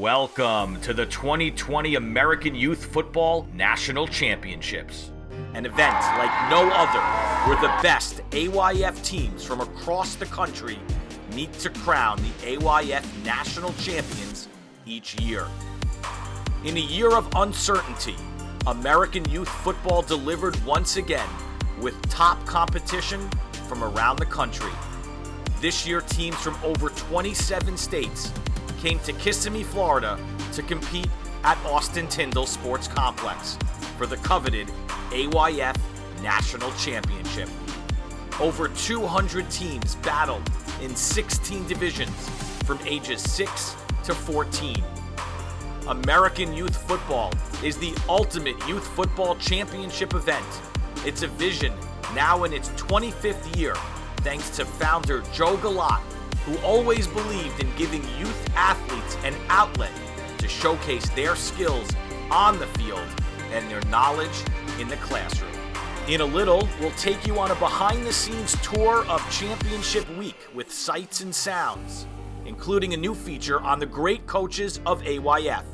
Welcome to the 2020 American Youth Football National Championships. An event like no other where the best AYF teams from across the country meet to crown the AYF National Champions each year. In a year of uncertainty, American youth football delivered once again with top competition from around the country. This year, teams from over 27 states came to Kissimmee, Florida to compete at Austin Tyndall Sports Complex for the coveted AYF National Championship. Over 200 teams battled in 16 divisions from ages 6 to 14. American Youth Football is the ultimate youth football championship event. It's a vision now in its 25th year, thanks to founder Joe Galat, who always believed in giving youth athletes an outlet to showcase their skills on the field and their knowledge in the classroom. In a little, we'll take you on a behind-the-scenes tour of Championship Week with sights and sounds, including a new feature on the great coaches of AYF.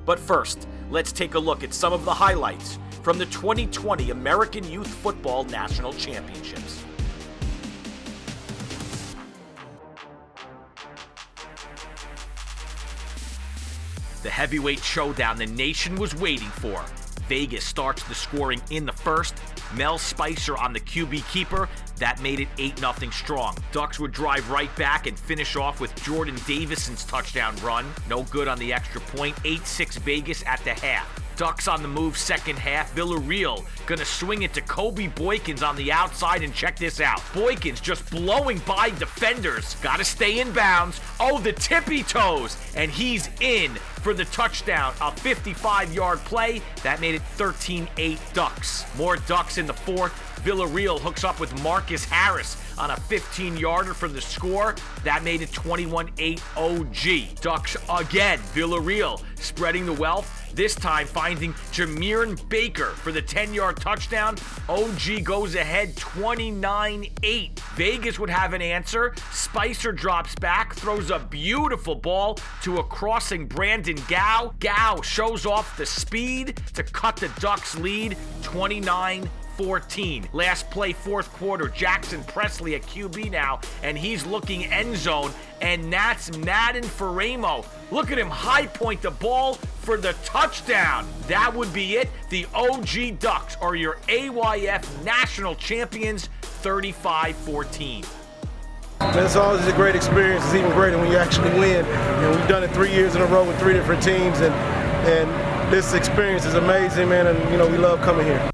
But first, let's take a look at some of the highlights from the 2020 American Youth Football National Championships. The heavyweight showdown the nation was waiting for. Vegas starts the scoring in the first. Mel Spicer on the QB keeper. That made it 8-0 strong. Ducks would drive right back and finish off with Jordan Davison's touchdown run. No good on the extra point. 8-6 Vegas at the half. Ducks on the move second half. Villarreal gonna swing it to Kobe Boykins on the outside, and check this out. Boykins just blowing by defenders. Gotta stay in bounds. Oh, the tippy toes. And he's in for the touchdown. A 55-yard play. That made it 13-8 Ducks. More Ducks in the fourth. Villarreal hooks up with Marcus Harris on a 15-yarder for the score. That made it 21-8 OG. Ducks again. Villarreal spreading the wealth. This time finding Jameer Baker for the 10-yard touchdown. OG goes ahead 29-8. Vegas would have an answer. Spicer drops back, throws a beautiful ball to a crossing Brandon Gow. Gow shows off the speed to cut the Ducks lead 29-14. Last play, fourth quarter, Jackson Presley at QB now, and he's looking end zone, and that's Madden Faramo. Look at him high point the ball for the touchdown. That would be it. The OG Ducks are your AYF National Champions, 35-14. It's always a great experience. It's even greater when you actually win. We've done it 3 years in a row with 3 different teams, and this experience is amazing, man, and we love coming here.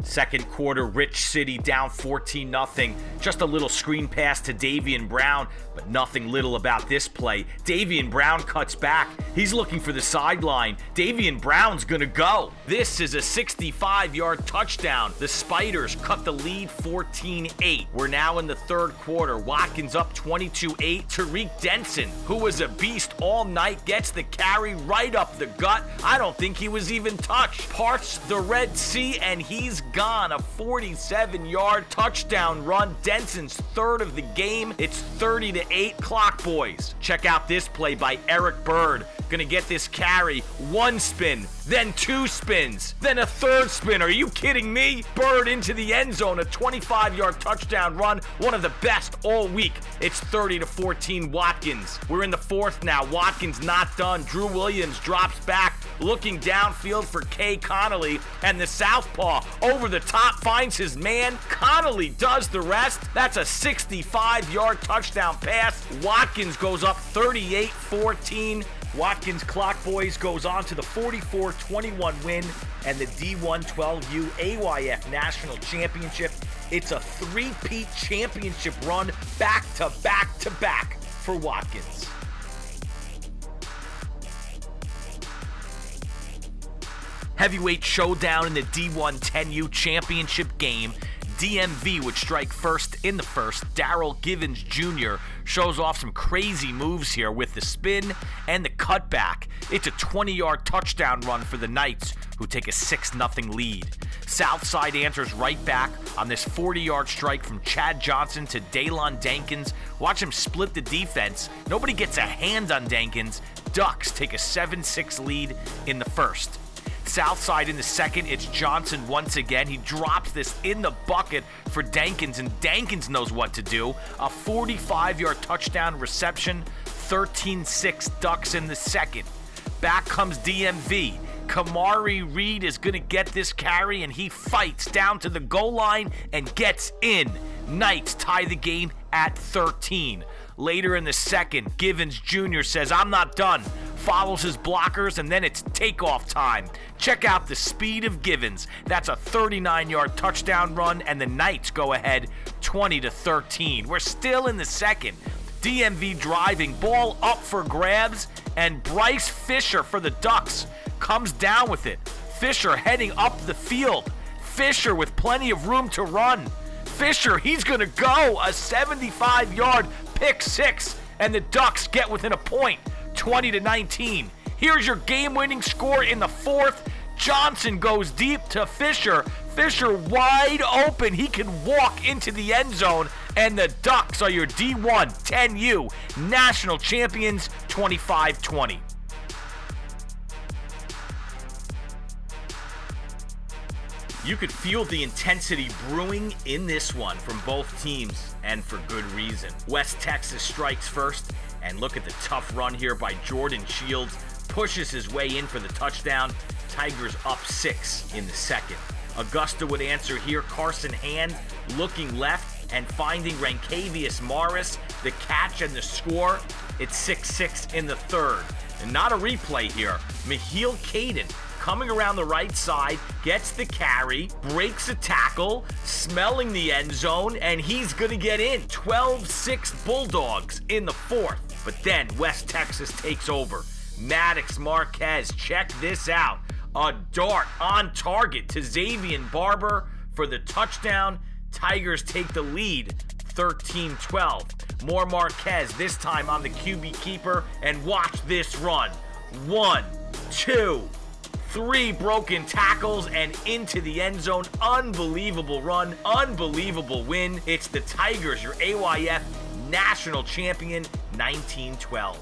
Second quarter, Rich City down 14-0. Just a little screen pass to Davian Brown, but nothing little about this play. Davian Brown cuts back. He's looking for the sideline. Davian Brown's gonna go. This is a 65-yard touchdown. The Spiders cut the lead 14-8. We're now in the third quarter. Watkins up 22-8. Tariq Denson, who was a beast all night, gets the carry right up the gut. I don't think he was even touched. Parts the Red Sea, and he's gone. A 47-yard touchdown run. Denson's third of the game. It's 30-8 Clock Boys. Check out this play by Eric Bird. Gonna get this carry. One spin, then 2 spins, then a third spin. Are you kidding me? Bird into the end zone. A 25-yard touchdown run. One of the best all week. It's 30-14 Watkins. We're in the fourth now. Watkins not done. Drew Williams drops back, looking downfield for Kay Connolly, and the southpaw over the top finds his man. Connolly does the rest. That's a 65-yard touchdown pass. Watkins goes up 38-14. Watkins Clock Boys goes on to the 44-21 win and the D112U AYF National Championship. It's a three-peat championship run back to back to back for Watkins. Heavyweight showdown in the D110U championship game. DMV would strike first in the first. Darrell Givens Jr. shows off some crazy moves here with the spin and the cutback. It's a 20-yard touchdown run for the Knights, who take a 6-0 lead. Southside answers right back on this 40-yard strike from Chad Johnson to Daylon Dankins. Watch him split the defense. Nobody gets a hand on Dankins. Ducks take a 7-6 lead in the first. Southside in the second, it's Johnson once again. He drops this in the bucket for Dankins, and Dankins knows what to do. A 45-yard touchdown reception, 13-6 Ducks in the second. Back comes DMV. Kamari Reed is going to get this carry, and he fights down to the goal line and gets in. Knights tie the game at 13. Later in the second, Givens Jr. says, "I'm not done." Follows his blockers, and then it's takeoff time. Check out the speed of Givens. That's a 39-yard touchdown run, and the Knights go ahead 20-13. We're still in the second. DMV driving, ball up for grabs, and Bryce Fisher for the Ducks comes down with it. Fisher heading up the field. Fisher with plenty of room to run. Fisher, he's going to go a 75-yard pick six, and the Ducks get within a point, 20-19. Here's your game-winning score in the fourth. Johnson goes deep to Fisher. Fisher wide open. He can walk into the end zone, and the Ducks are your D1 10U national champions, 25-20. You could feel the intensity brewing in this one from both teams, and for good reason. West Texas strikes first, and look at the tough run here by Jordan Shields. Pushes his way in for the touchdown. Tigers up 6 in the second. Augusta would answer here. Carson Hand looking left and finding Rankavius Morris. The catch and the score. It's 6-6 in the third. And not a replay here. Maheel Caden coming around the right side, gets the carry, breaks a tackle, smelling the end zone, and he's going to get in. 12-6 Bulldogs in the fourth. But then West Texas takes over. Maddox Marquez, check this out. A dart on target to Xavier Barber for the touchdown. Tigers take the lead, 13-12. More Marquez, this time on the QB keeper, and watch this run. 1, 2, 3 broken tackles and into the end zone. Unbelievable run, unbelievable win. It's the Tigers, your AYF national champion, 19-12.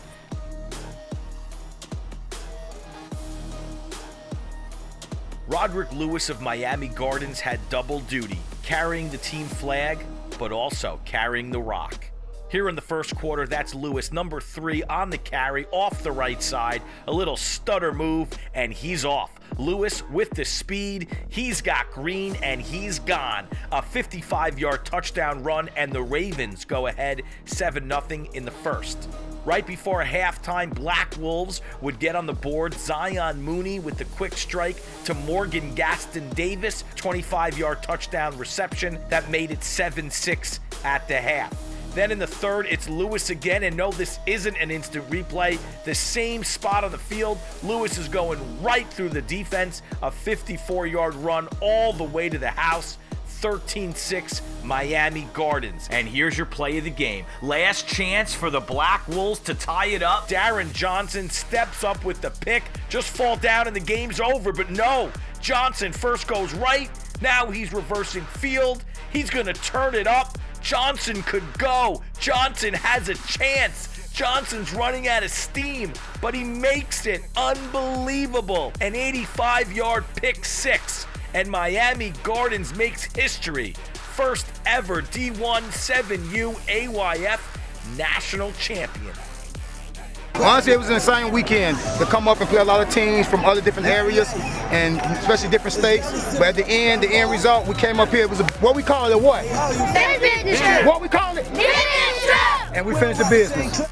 Roderick Lewis of Miami Gardens had double duty, carrying the team flag, but also carrying the rock. Here in the first quarter, that's Lewis, number 3 on the carry, off the right side, a little stutter move, and he's off. Lewis with the speed, he's got green, and he's gone. A 55-yard touchdown run, and the Ravens go ahead 7-0 in the first. Right before halftime, Black Wolves would get on the board. Zion Mooney with the quick strike to Morgan Gaston Davis, 25-yard touchdown reception that made it 7-6 at the half. Then in the third, it's Lewis again, and no, this isn't an instant replay. The same spot on the field. Lewis is going right through the defense, a 54-yard run all the way to the house. 13-6 Miami Gardens. And here's your play of the game. Last chance for the Black Wolves to tie it up. Darren Johnson steps up with the pick. Just fall down and the game's over, but no. Johnson first goes right. Now he's reversing field. He's going to turn it up. Johnson could go. Johnson has a chance. Johnson's running out of steam, but he makes it. Unbelievable. An 85-yard pick six. And Miami Gardens makes history. First ever D1 7U AYF national champion. Honestly, it was an exciting weekend to come up and play a lot of teams from other different areas and especially different states. But at the end result, we came up here. It was what we call it, what? Business. What we call it? Business. And we finished the business.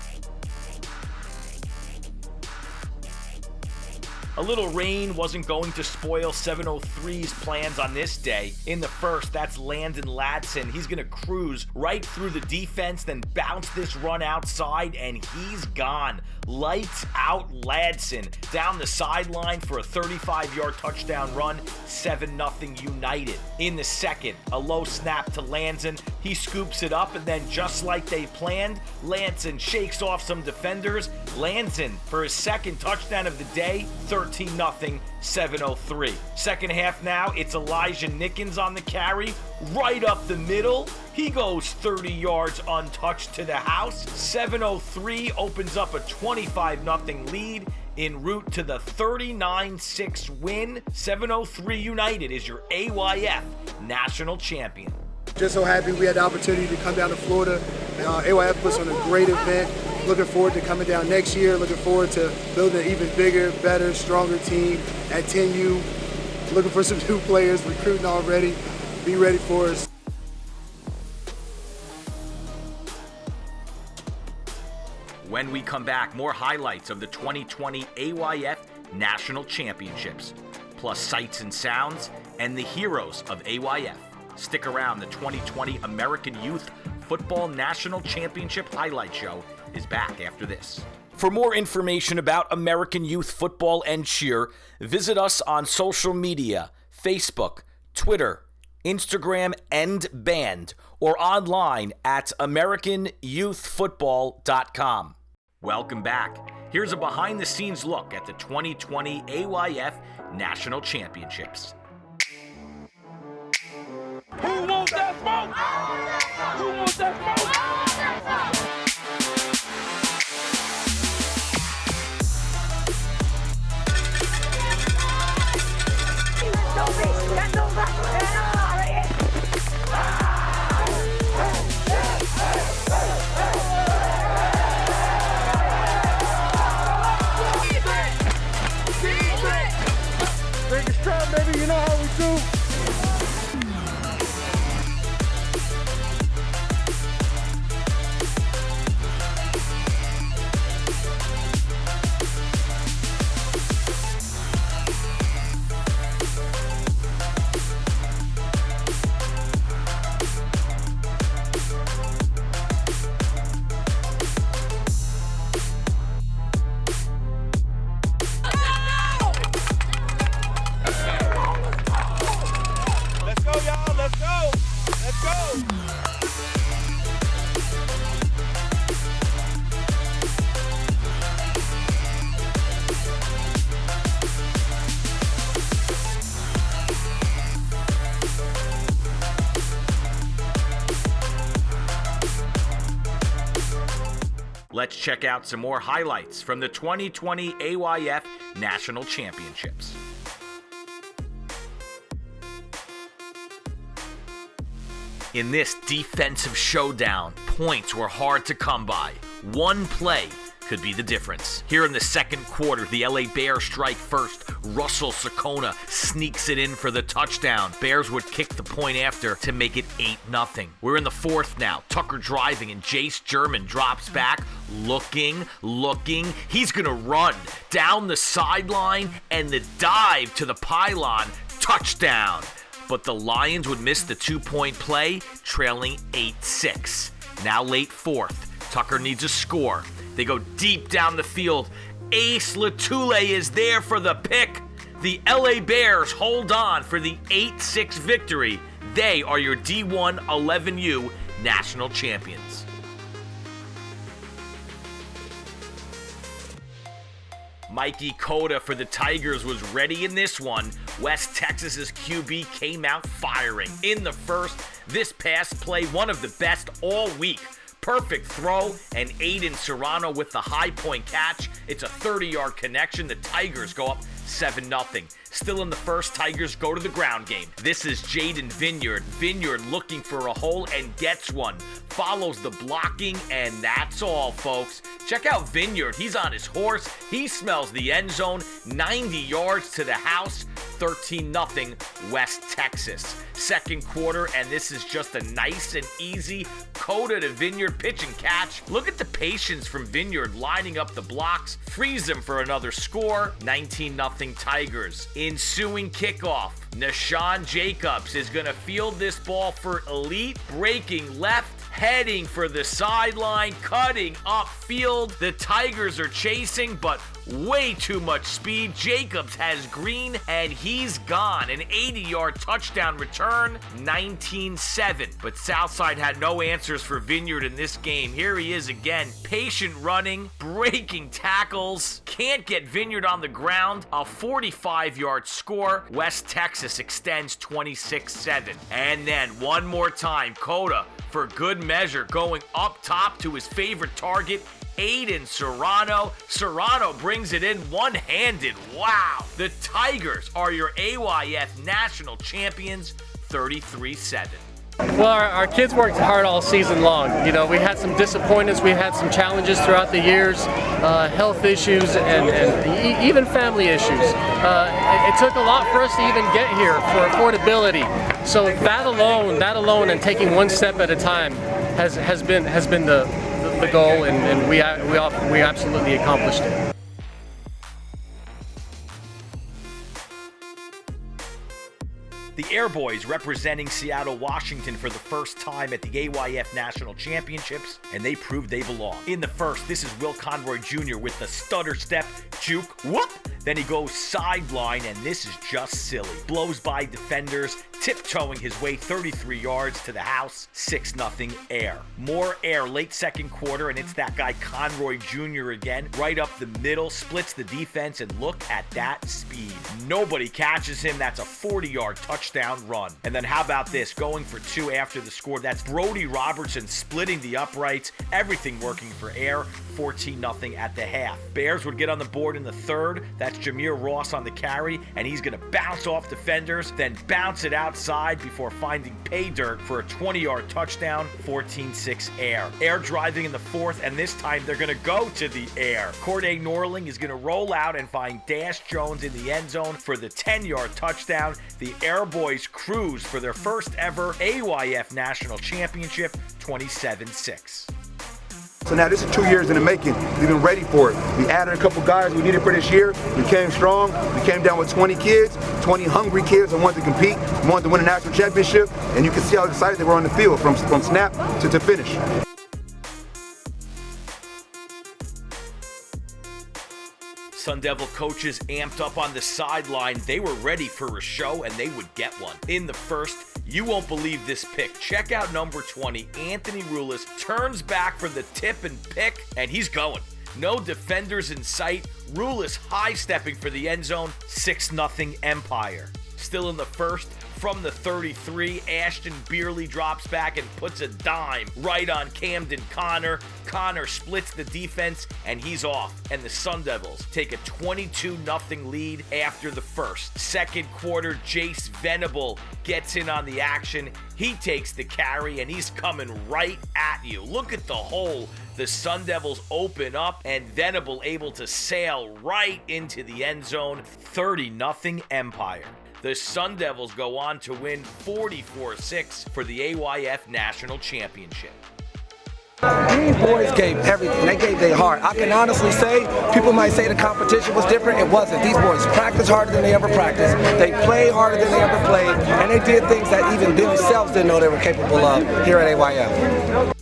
A little rain wasn't going to spoil 703's plans on this day. In the first, that's Landon Ladson. He's going to cruise right through the defense, then bounce this run outside, and he's gone. Lights out Ladson down the sideline for a 35-yard touchdown run, 7-0 United. In the second, a low snap to Lanson. He scoops it up, and then just like they planned, Lanson shakes off some defenders. Lanson for his second touchdown of the day, 13 13-0, 7:03. Second half now, it's Elijah Nickens on the carry, right up the middle. He goes 30 yards untouched to the house. 7:03 opens up a 25-0 lead en route to the 39-6 win. 7:03 United is your AYF national champion. Just so happy we had the opportunity to come down to Florida. AYF puts on a great event. Looking forward to coming down next year. Looking forward to building an even bigger, better, stronger team at 10U. Looking for some new players, recruiting already. Be ready for us. When we come back, more highlights of the 2020 AYF National Championships, plus sights and sounds and the heroes of AYF. Stick around. The 2020 American Youth Football National Championship Highlight Show is back after this. For more information about American Youth Football and Cheer, visit us on social media, Facebook, Twitter, Instagram, and Band, or online at AmericanYouthFootball.com. Welcome back. Here's a behind-the-scenes look at the 2020 AYF National Championships. Who wants that smoke? Who wants that smoke? Big strap, baby, you know how we do. Let's check out some more highlights from the 2020 AYF National Championships. In this defensive showdown, points were hard to come by. One play could be the difference. Here in the second quarter, the LA Bears strike first. Russell Sakona sneaks it in for the touchdown. Bears would kick the point after to make it 8-0. We're in the fourth now. Tucker driving and Jace German drops back, looking. He's gonna run down the sideline and the dive to the pylon. Touchdown. But the Lions would miss the 2-point play, trailing 8-6. Now late fourth. Tucker needs a score. They go deep down the field. Ace Latule is there for the pick. The LA Bears hold on for the 8-6 victory. They are your D1 11U national champions. Mikey Cota for the Tigers was ready in this one. West Texas's QB came out firing. In the first, this pass play, one of the best all week. Perfect throw, and Aiden Serrano with the high point catch. It's a 30-yard connection. The Tigers go up 7-0. Still in the first, Tigers go to the ground game. This is Jaden Vineyard. Vineyard looking for a hole and gets one. Follows the blocking, and that's all, folks. Check out Vineyard. He's on his horse. He smells the end zone. 90 yards to the house. 13-0 West Texas. Second quarter, and this is just a nice and easy Coda to Vineyard pitch and catch. Look at the patience from Vineyard lining up the blocks. Frees him for another score. 19-0 Tigers. Ensuing kickoff. Nashawn Jacobs is going to field this ball for Elite. Breaking left. Heading for the sideline, cutting upfield. The Tigers are chasing, but Way too much speed. Jacobs has green, and he's gone. An 80-yard touchdown return, 19-7. But Southside had no answers for Vineyard in this game. Here he is again. Patient running, breaking tackles. Can't get Vineyard on the ground. A 45-yard score. West Texas extends 26-7. And then one more time, Coda, for good measure, going up top to his favorite target, Aiden Serrano. Serrano brings it in one-handed. Wow. The Tigers are your AYF national champions, 33-7. Well, our kids worked hard all season long. You know, we had some disappointments, we had some challenges throughout the years, health issues and even family issues. It took a lot for us to even get here for affordability. So that alone, and taking one step at a time has been the goal, and we absolutely accomplished it. The Airboys representing Seattle, Washington for the first time at the AYF National Championships, and they proved they belong. In the first, this is Will Conroy Jr. with the stutter step, juke, whoop. Then he goes sideline, and this is just silly. Blows by defenders, tiptoeing his way 33 yards to the house, 6-0 Air. More Air late second quarter, and it's that guy Conroy Jr. again, right up the middle, splits the defense, and look at that speed. Nobody catches him. That's a 40-yard touchdown run. And then how about this? Going for two after the score. That's Brody Robertson splitting the uprights. Everything working for Air. 14-0 at the half. Bears would get on the board in the third. That's Jameer Ross on the carry, and he's going to bounce off defenders, then bounce it outside before finding pay dirt for a 20-yard touchdown. 14-6 Air. Air driving in the fourth, and this time they're going to go to the air. Corday Norling is going to roll out and find Dash Jones in the end zone for the 10-yard touchdown. The Airboys cruise for their first ever AYF National Championship, 27-6. So now this is 2 years in the making. We've been ready for it. We added a couple guys we needed for this year. We came strong. We came down with 20 kids, 20 hungry kids that wanted to compete, wanted to win a national championship, and you can see how excited they were on the field from snap to finish. Sun Devil coaches amped up on the sideline. They were ready for a show, and they would get one. In the first, you won't believe this pick. Check out number 20, Anthony Rulis, turns back for the tip and pick, and he's going. No defenders in sight. Rulis high-stepping for the end zone, 6-0 Empire. Still in the first, from the 33, Ashton Beerley drops back and puts a dime right on Camden Connor. Connor splits the defense, and he's off. And the Sun Devils take a 22-0 lead after the first. Second quarter, Jace Venable gets in on the action. He takes the carry, and he's coming right at you. Look at the hole. The Sun Devils open up, and Venable able to sail right into the end zone. 30-0 Empire. The Sun Devils go on to win 44-6 for the AYF National Championship. These boys gave everything. They gave their heart. I can honestly say, people might say the competition was different. It wasn't. These boys practiced harder than they ever practiced. They played harder than they ever played. And they did things that even themselves didn't know they were capable of here at AYF.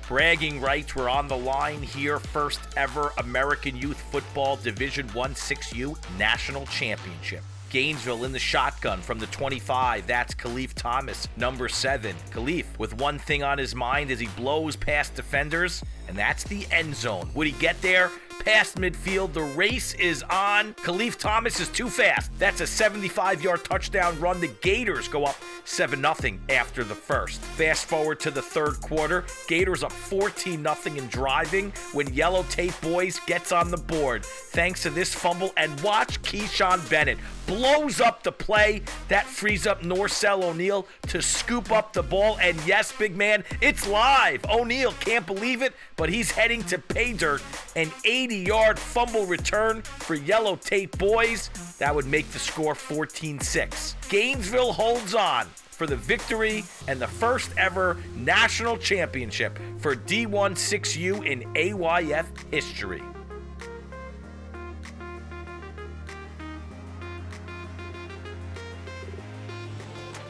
Bragging rights were on the line here. First ever American Youth Football Division I 6U National Championship. Gainesville in the shotgun from the 25. That's Khalif Thomas, number 7. Khalif with one thing on his mind as he blows past defenders, and that's the end zone. Would he get there? Past midfield, the race is on. Khalif Thomas is too fast. That's a 75-yard touchdown run. The Gators go up 7-0 after the first. Fast forward to the third quarter. Gators up 14-0 and driving when Yellow Tape Boys gets on the board. Thanks to this fumble, and watch Keyshawn Bennett blows up the play. That frees up Norcell O'Neal to scoop up the ball, and yes, big man, it's live. O'Neal can't believe it, but he's heading to pay dirt. An 80-yard fumble return for Yellow Tape Boys. That would make the score 14-6. Gainesville holds on for the victory and the first ever national championship for D1 6U in AYF history.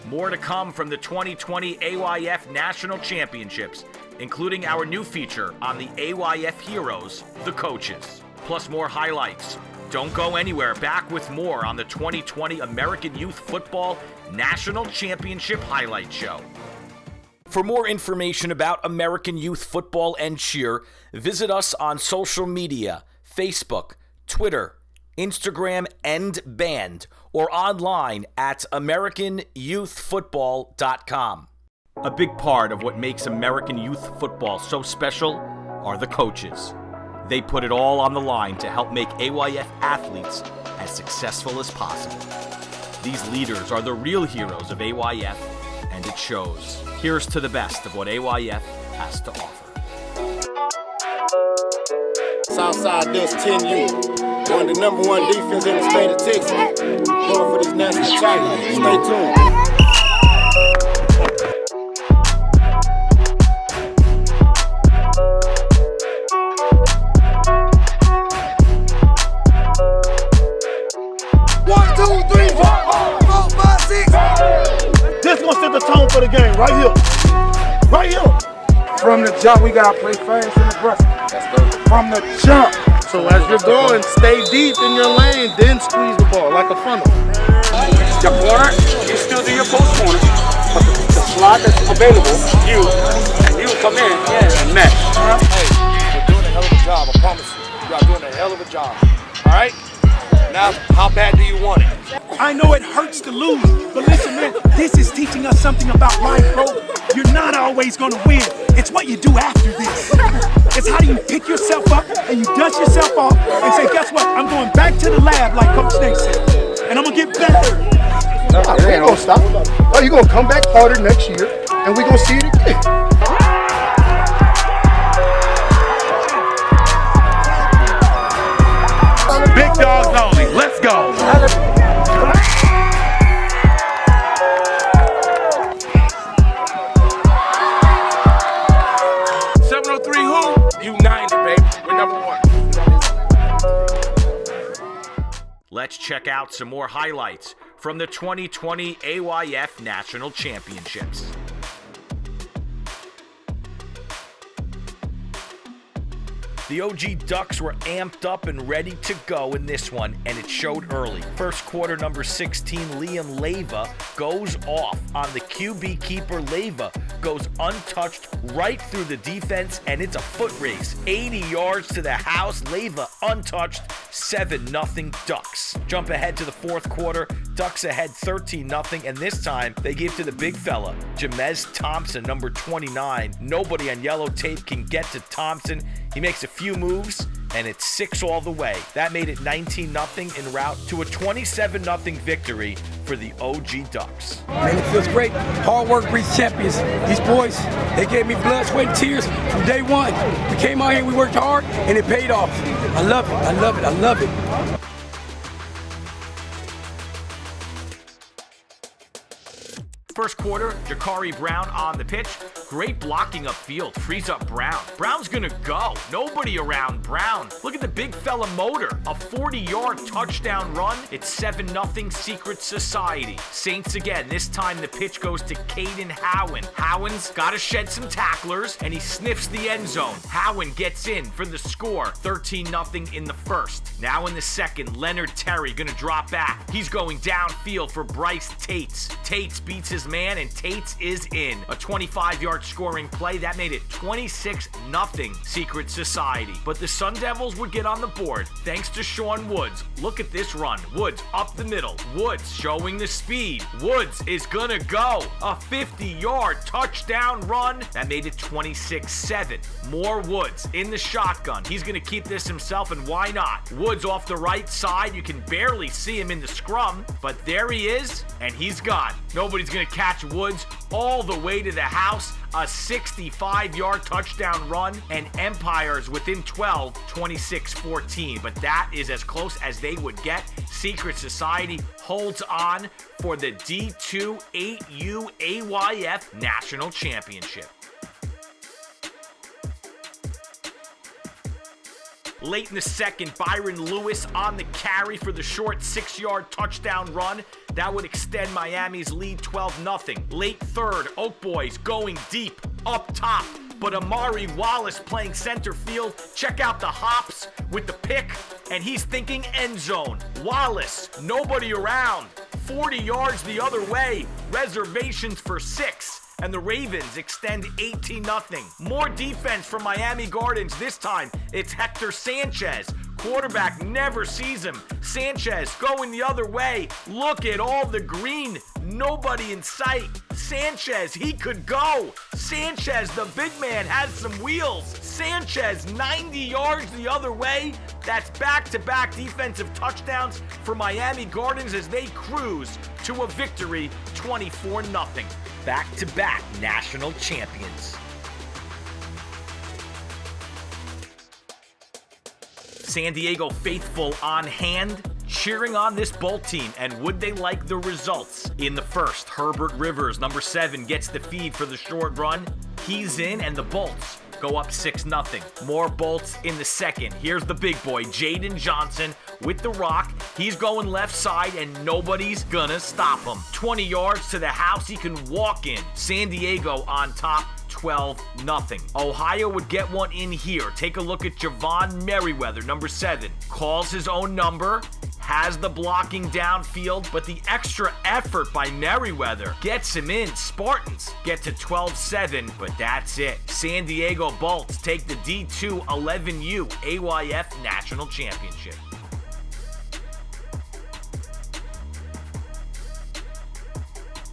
More to come from the 2020 AYF National Championships. including our new feature on the AYF heroes, the coaches. Plus more highlights. Don't go anywhere. Back with more on the 2020 American Youth Football National Championship Highlight Show. For more information about American Youth Football and Cheer, visit us on social media, Facebook, Twitter, Instagram, and Band, or online at AmericanYouthFootball.com. A big part of what makes American youth football so special are the coaches. They put it all on the line to help make AYF athletes as successful as possible. These leaders are the real heroes of AYF, and it shows. Here's to the best of what AYF has to offer. Southside does 10U. One of the #1 defense in the state of Texas. Going for this national title. Stay tuned. This gonna set the tone for the game right here. Right here. From the jump, we gotta play fast and aggressive. From the jump. So as you're going, stay deep in your lane, then squeeze the ball like a funnel. Your corner, you still do your post corner, but the slot that's available, you come in and mesh. Hey, you're doing a hell of a job, I promise you. You are doing a hell of a job. All right? Now, how bad do you want it? I know it hurts to lose, but listen, man, this is teaching us something about life, bro. You're not always gonna win. It's what you do after this. It's how do you pick yourself up and you dust yourself off and say, guess what? I'm going back to the lab, like Coach Nate said, and I'm gonna get better. No, we ain't gonna stop. Oh, you're gonna come back harder next year, and we're gonna see it again. Big dogs only. Let's go. 703 who? United, baby. We're #1. Let's check out some more highlights from the 2020 AYF National Championships. The OG Ducks were amped up and ready to go in this one, and it showed early. First quarter, number 16, Liam Leyva, goes off on the QB keeper. Leyva goes untouched right through the defense, and it's a foot race. 80 yards to the house. Leyva untouched, 7-0 Ducks. Jump ahead to the fourth quarter. Ducks ahead 13-0, and this time they give to the big fella, Jamez Thompson, number 29. Nobody on yellow tape can get to Thompson. He makes a few moves, and it's 6 all the way. That made it 19-0 en route to a 27-0 victory for the OG Ducks. Man, it feels great. Hard work breeds champions. These boys, they gave me blood, sweat, and tears from day one. We came out here, we worked hard, and it paid off. I love it, I love it, I love it. First quarter, Jakari Brown on the pitch. Great blocking upfield, frees up Brown. Brown's gonna go. Nobody around Brown. Look at the big fella motor. A 40-yard touchdown run. It's 7-0 Secret Society. Saints again. This time the pitch goes to Caden Howen. Howen's gotta shed some tacklers, and he sniffs the end zone. Howen gets in for the score. 13-0 in the first. Now in the second, Leonard Terry gonna drop back. He's going downfield for Bryce Tates. Tates beats his man, and Tates is in. A 25-yard scoring play that made it 26-0 Secret Society. But the Sun Devils would get on the board thanks to Sean Woods. Look at this run. Woods up the middle. Woods showing the speed. Woods is gonna go. A 50-yard touchdown run that made it 26-7. More Woods in the shotgun. He's gonna keep this himself, and why not? Woods off the right side. You can barely see him in the scrum, but there he is, and he's gone. Nobody's gonna catch Woods all the way to the house. A 65-yard touchdown run, and Empire's within 12, 26-14. But that is as close as they would get. Secret Society holds on for the D2 8U AYF National Championship. Late in the second, Byron Lewis on the carry for the short 6-yard touchdown run. That would extend Miami's lead 12-0. Late third, Oak Boys going deep, up top. but Amari Wallace playing center field. Check out the hops with the pick, and he's thinking end zone. Wallace, nobody around. 40 yards the other way. Reservations for 6. And the Ravens extend 18-0. More defense from Miami Gardens. This time, it's Hector Sanchez. Quarterback never sees him. Sanchez going the other way. Look at all the green. Nobody in sight. Sanchez, he could go. Sanchez, the big man, has some wheels. Sanchez, 90 yards the other way. That's back-to-back defensive touchdowns for Miami Gardens as they cruise to a victory, 24-0. Back-to-back national champions. San Diego faithful on hand, cheering on this Bolt team, and would they like the results? In the first, Herbert Rivers, number 7, gets the feed for the short run. He's in, and the Bolts go up 6-0. More Bolts in the second. Here's the big boy, Jaden Johnson, with the rock. He's going left side, and nobody's gonna stop him. 20 yards to the house, he can walk in. San Diego on top, 12-0. Ohio would get one in here. Take a look at Javon Merriweather, number 7. Calls his own number, has the blocking downfield, but the extra effort by Merriweather gets him in. Spartans get to 12-7, but that's it. San Diego Bolts take the D2 11U AYF National Championship.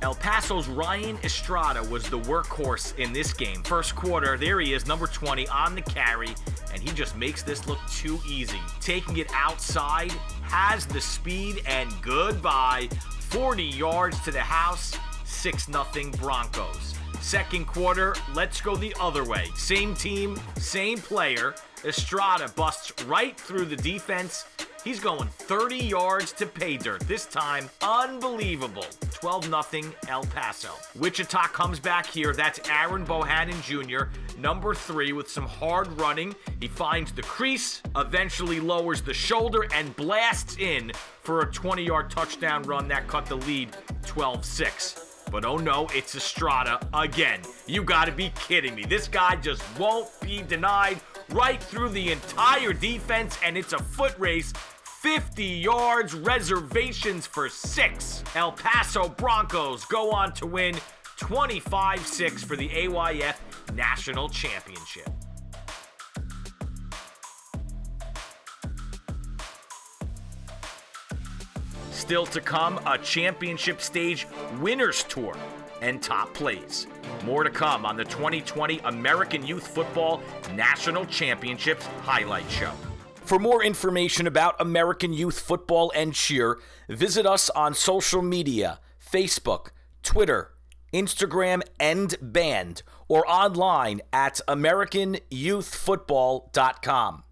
El Paso's Ryan Estrada was the workhorse in this game. First quarter, there he is, number 20 on the carry, and he just makes this look too easy. Taking it outside, has the speed, and goodbye. 40 yards to the house, 6-0 Broncos. Second quarter, let's go the other way. Same team, same player. Estrada busts right through the defense. He's going 30 yards to pay dirt. This time, unbelievable. 12-0 El Paso. Wichita comes back here. That's Aaron Bohannon Jr., number 3, with some hard running. He finds the crease, eventually lowers the shoulder, and blasts in for a 20-yard touchdown run that cut the lead 12-6. But oh no, it's Estrada again. You gotta be kidding me. This guy just won't be denied right through the entire defense, and it's a foot race. 50 yards, reservations for 6. El Paso Broncos go on to win 25-6 for the AYF National Championship. Still to come, a championship stage winners tour and top plays. More to come on the 2020 American Youth Football National Championships highlight show. For more information about American Youth Football and Cheer, visit us on social media, Facebook, Twitter, Instagram, and Band, or online at AmericanYouthFootball.com.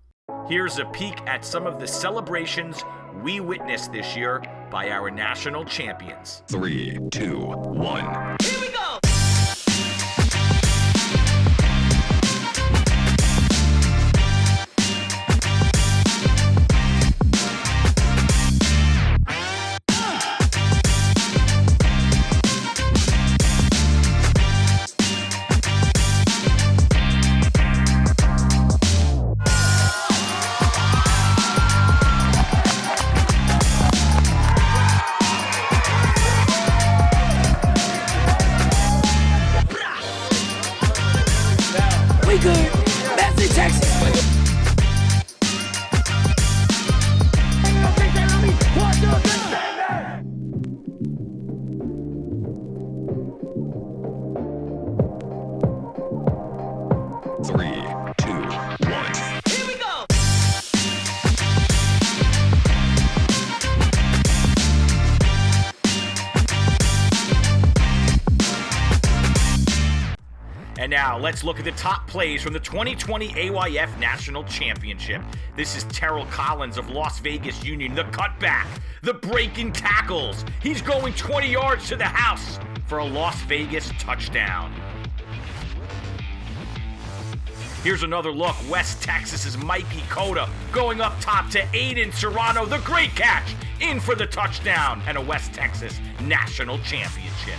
Here's a peek at some of the celebrations we witnessed this year by our national champions. 3, 2, 1. Here we go! We good. That's in Texas. 3, 2, 1. Here we go! And now, let's look at the top plays from the 2020 AYF National Championship. This is Terrell Collins of Las Vegas Union, the cutback, the breaking tackles. He's going 20 yards to the house for a Las Vegas touchdown. Here's another look. West Texas's Mikey Cota going up top to Aiden Serrano, the great catch, in for the touchdown and a West Texas National Championship.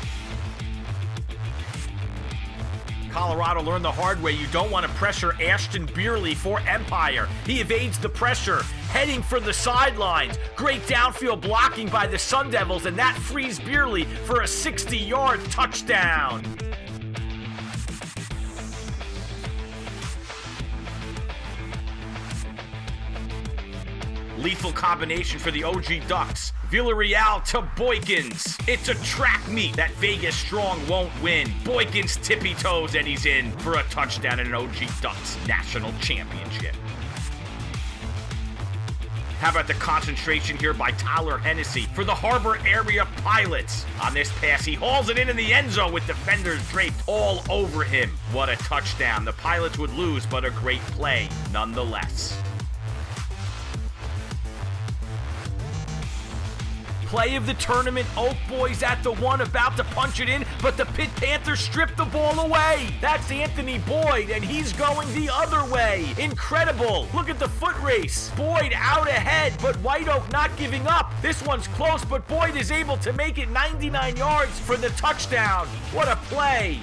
Colorado learned the hard way you don't want to pressure Ashton Beerley for Empire. He evades the pressure, heading for the sidelines. Great downfield blocking by the Sun Devils, and that frees Beerley for a 60-yard touchdown. Lethal combination for the OG Ducks. Villarreal to Boykins. It's a track meet that Vegas Strong won't win. Boykins tippy toes and he's in for a touchdown in an OG Ducks national championship. How about the concentration here by Tyler Hennessy for the Harbor Area Pilots? On this pass, he hauls it in the end zone with defenders draped all over him. What a touchdown. The Pilots would lose, but a great play nonetheless. Play of the tournament, Oak Boys at the 1, about to punch it in, but the Pitt Panthers strip the ball away. That's Anthony Boyd, and he's going the other way. Incredible. Look at the foot race. Boyd out ahead, but White Oak not giving up. This one's close, but Boyd is able to make it 99 yards for the touchdown. What a play.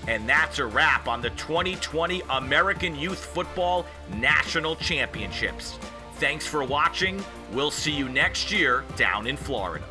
And that's a wrap on the 2020 American Youth Football National Championships. Thanks for watching. We'll see you next year down in Florida.